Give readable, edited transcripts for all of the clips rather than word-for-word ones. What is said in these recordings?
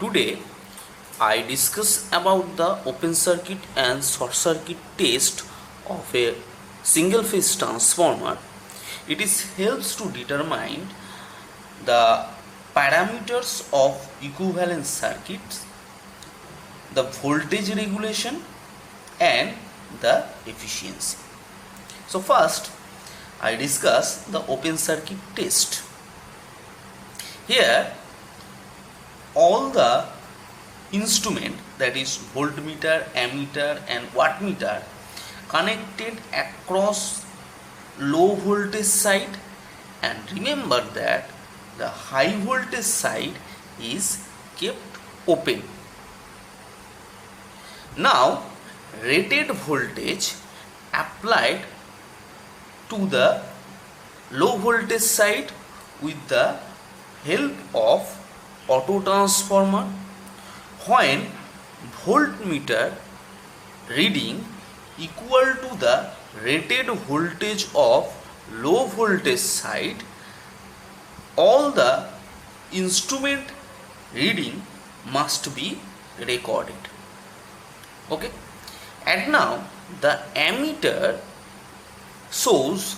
Today I discuss about the open circuit and short circuit test of a single phase transformer. It is helps to determine the parameters of equivalent circuits, the voltage regulation and the efficiency. So first I discuss the open circuit test. Here all the instrument, that is voltmeter, ammeter and wattmeter, connected across low voltage side, and remember that the high voltage side is kept open. Now rated voltage applied to the low voltage side with the help of auto transformer. When voltmeter reading equal to the rated voltage of low voltage side, all the instrument reading must be recorded. Okay, and now the ammeter shows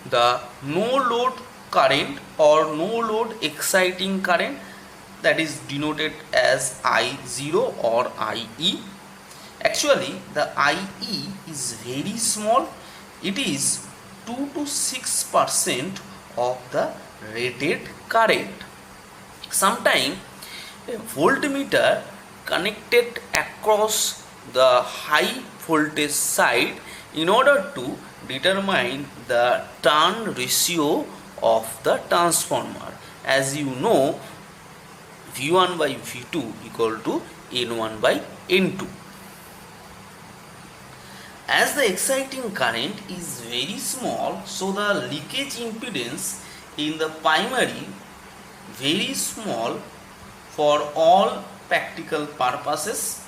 the no load current or no load exciting current, that is denoted as I0 or IE. Actually the IE is very small, it is 2 to 6% of the rated current. Sometimes a voltmeter connected across the high voltage side in order to determine the turn ratio of the transformer. As you know, V1 by V2 equal to N1 by N2. As the exciting current is very small, so the leakage impedance in the primary very small for all practical purposes,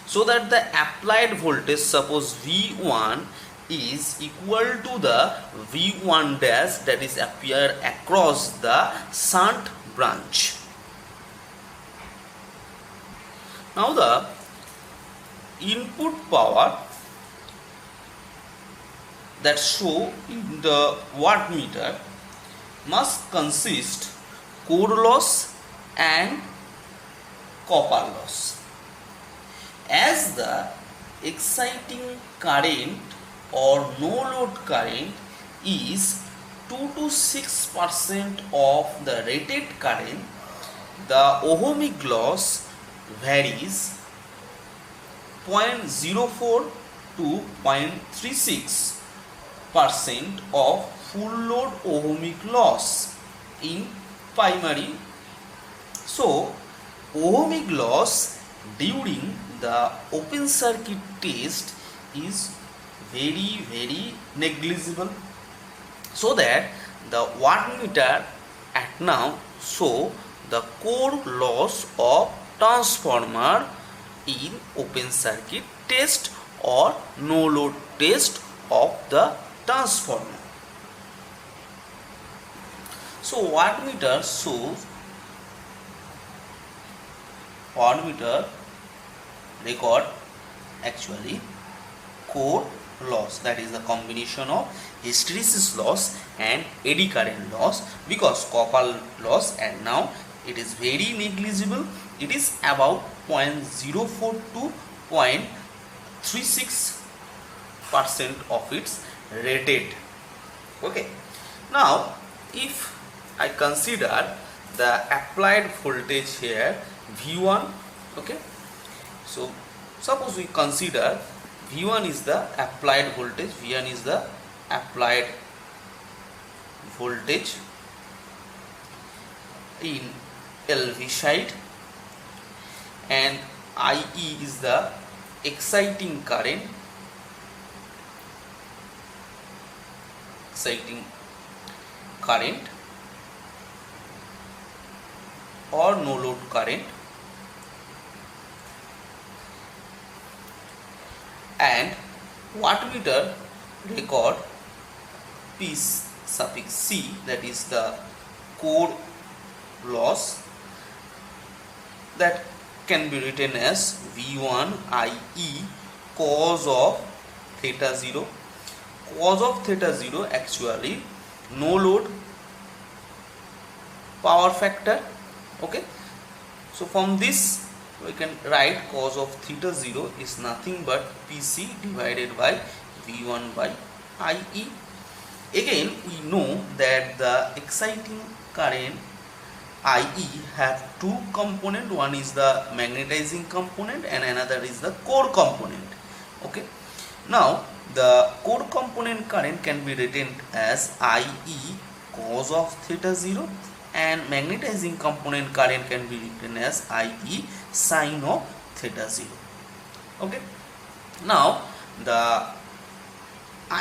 so that the applied voltage, suppose V1 is equal to the V1 dash, that is appear across the shunt branch. Now the input power that show in the wattmeter must consist core loss and copper loss. As the exciting current or no load current is 2 to 6% of the rated current, the ohmic loss varies 0.04 to 0.36% of full load ohmic loss in primary. So ohmic loss during the open circuit test is very negligible, so that the wattmeter at now show the core loss of transformer in open circuit test or no load test of the transformer. So wattmeter record actually core loss, that is the combination of hysteresis loss and eddy current loss, because copper loss and now it is very negligible, it is about 0.04 to 0.36% of its rated. Okay, now if I consider the applied voltage here V1, okay, so suppose we consider V1 is the applied voltage, V1 is the applied voltage in LV side, and IE is the exciting current, or no load current, and wattmeter record P suffix C, that is the core loss, that can be written as V1 IE cos of theta 0. Cos of theta 0 actually no load power factor. Okay, so from this we can write cos of theta 0 is nothing but PC divided by V1 by IE. Again, we know that the exciting current IE have two components. One is the magnetizing component and another is the core component. Okay, now the core component current can be written as IE cos of theta 0, and magnetizing component current can be written as IE sin of theta 0. Okay, now the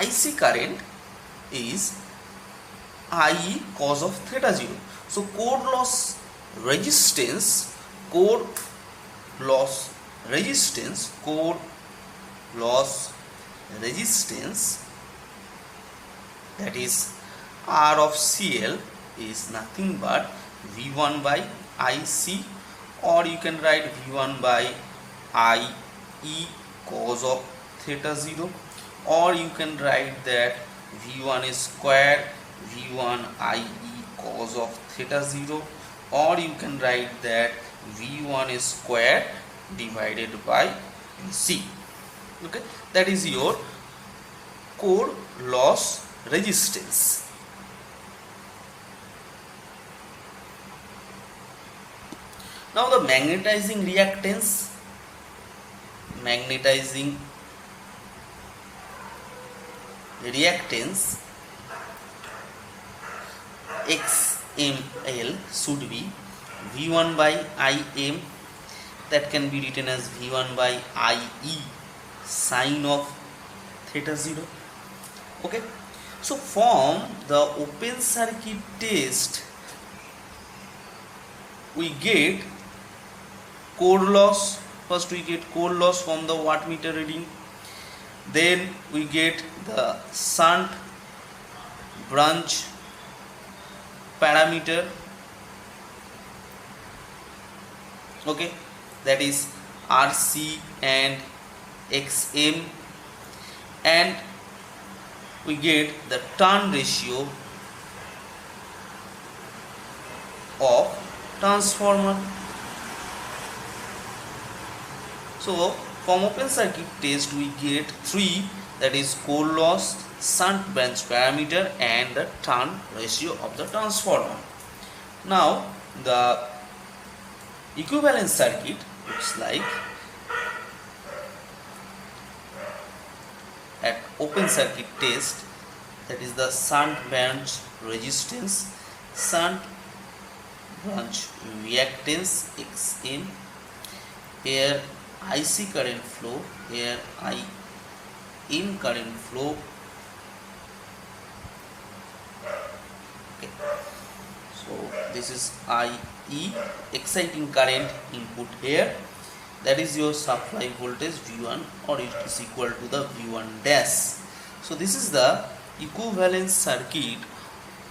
IC current is IE cos of theta 0. So core loss resistance, that is R of Cl is nothing but V1 by IC, or you can write V1 by IE cos of theta 0, or you can write that V1 is square V1 IE cos of theta 0, or you can write that V1 is square divided by C. Okay, that is your core loss resistance. Now the magnetizing reactance, XML should be V1 by IM, that can be written as V1 by IE sin of theta 0. Okay, so from the open circuit test we get core loss. First we get core loss from the wattmeter reading, then we get the shunt branch parameter. Okay, that is RC and XM, and we get the turn ratio of transformer. So from open circuit test we get three, that is core loss, shunt branch parameter and the turn ratio of the transformer. Now the equivalent circuit looks like at open circuit test, that is the shunt branch resistance, shunt branch reactance XM, here IC current flow, here IM current flow. Okay, so this is IE exciting current input here, that is your supply voltage V1, or it is equal to the V1 dash. So this is the equivalent circuit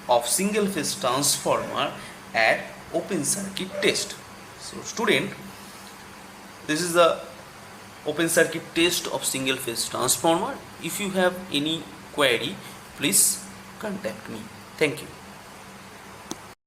of single phase transformer at open circuit test. So student, this is the open circuit test of single phase transformer. If you have any query, please contact me. Thank you.